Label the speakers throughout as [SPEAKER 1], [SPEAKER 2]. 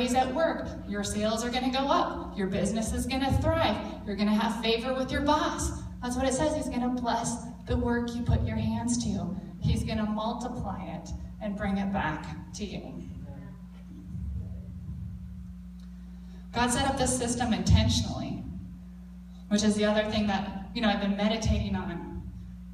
[SPEAKER 1] raise at work. Your sales are going to go up. Your business is going to thrive. You're going to have favor with your boss. That's what it says. He's going to bless the work you put your hands to. He's going to multiply it and bring it back to you. God set up this system intentionally, which is the other thing that, I've been meditating on.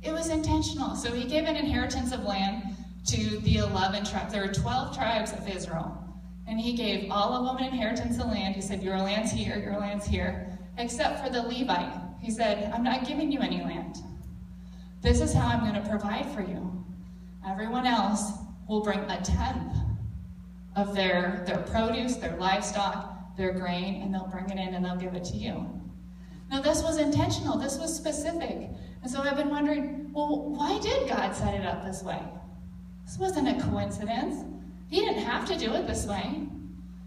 [SPEAKER 1] It was intentional. So he gave an inheritance of land to the 11 tribes. There were 12 tribes of Israel. And he gave all of them an inheritance of land. He said, your land's here, except for the Levite. He said, I'm not giving you any land. This is how I'm going to provide for you. Everyone else will bring a tenth of their produce, their livestock, their grain, and they'll bring it in and they'll give it to you. Now, this was intentional. This was specific. And so I've been wondering, well, why did God set it up this way? This wasn't a coincidence. He didn't have to do it this way.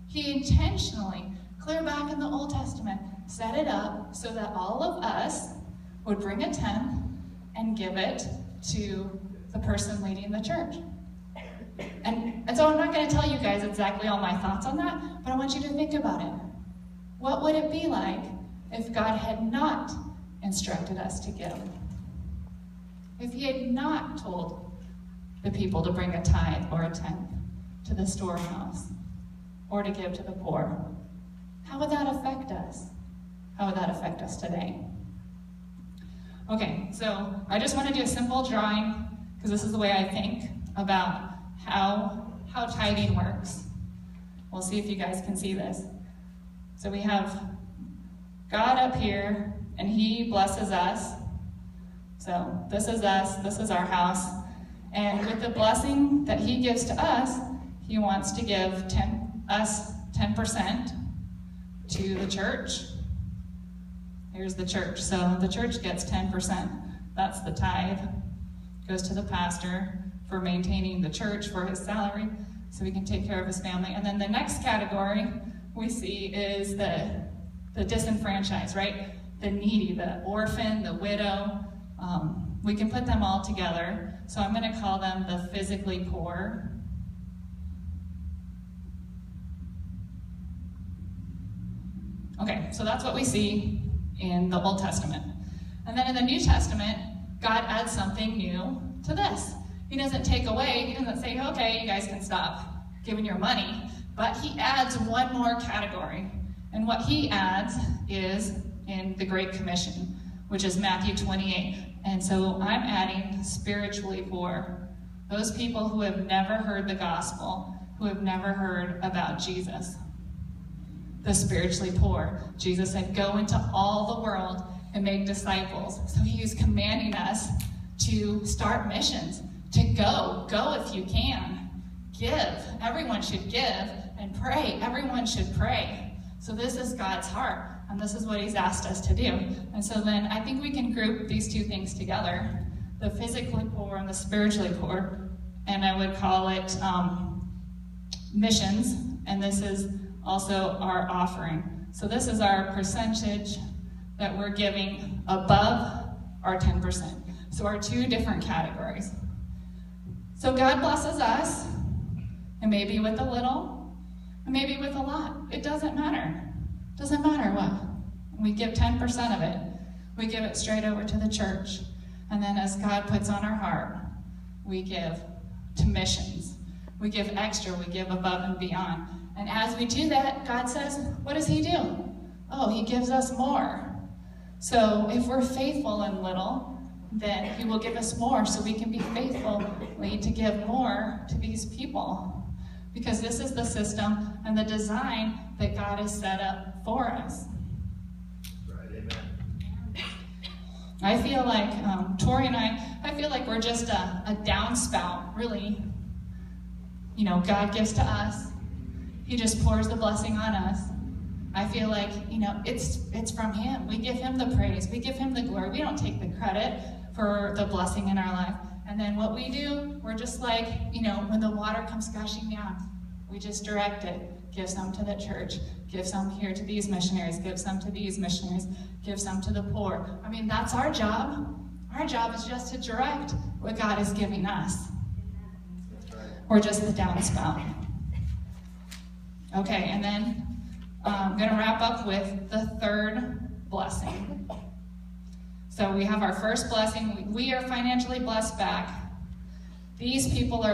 [SPEAKER 1] He intentionally, clear back in the Old Testament, set it up so that all of us would bring a tenth and give it to the person leading the church. And so I'm not going to tell you guys exactly all my thoughts on that, but I want you to think about it. What would it be like if God had not instructed us to give? If he had not told the people to bring a tithe or a tenth to the storehouse or to give to the poor, how would that affect us? How would that affect us today? Okay, so I just want to do a simple drawing because this is the way I think about how tithing works. We'll see if you guys can see this. So we have God up here, and he blesses us. So this is us, this is our house. And with the blessing that he gives to us, he wants to give us 10% to the church. Here's the church. So the church gets 10%. That's the tithe. Goes to the pastor for maintaining the church, for his salary, so he can take care of his family. And then the next category we see is the disenfranchised, right? The needy, the orphan, the widow. We can put them all together. So I'm going to call them the physically poor. Okay, so that's what we see in the Old Testament. And then in the New Testament, God adds something new to this. He doesn't take away, he doesn't say, okay, you guys can stop giving your money, but he adds one more category. And what he adds is in the Great Commission, which is Matthew 28. And so I'm adding spiritually poor. Those people who have never heard the gospel, who have never heard about Jesus. The spiritually poor. Jesus said, go into all the world and make disciples. So he was commanding us to start missions, to go if you can. Give. Everyone should give, and pray. Everyone should pray. So this is God's heart, and this is what he's asked us to do. And so then I think we can group these two things together, the physically poor and the spiritually poor, and I would call it missions, and this is also our offering. So this is our percentage that we're giving above our 10%. So our two different categories. So God blesses us, and maybe with a little, and maybe with a lot. It doesn't matter. It doesn't matter what. We give 10% of it. We give it straight over to the church. And then as God puts on our heart, we give to missions. We give extra. We give above and beyond. And as we do that, God says, what does he do? Oh, he gives us more. So if we're faithful in little, then he will give us more so we can be faithfully to give more to these people. Because this is the system and the design that God has set up for us.
[SPEAKER 2] Right, amen.
[SPEAKER 1] I feel like, Tori and I feel like we're just a downspout, really. You know, God gives to us. He just pours the blessing on us. I feel like, you know, it's from him. We give him the praise. We give him the glory. We don't take the credit for the blessing in our life. And then what we do, we're just like, you know, when the water comes gushing down, we just direct it. Give some to the church. Give some here to these missionaries. Give some to these missionaries. Give some to the poor. I mean, that's our job. Our job is just to direct what God is giving us. We're just the downspout. Okay, and then I'm going to wrap up with the third blessing. So we have our first blessing. We are financially blessed back. These people are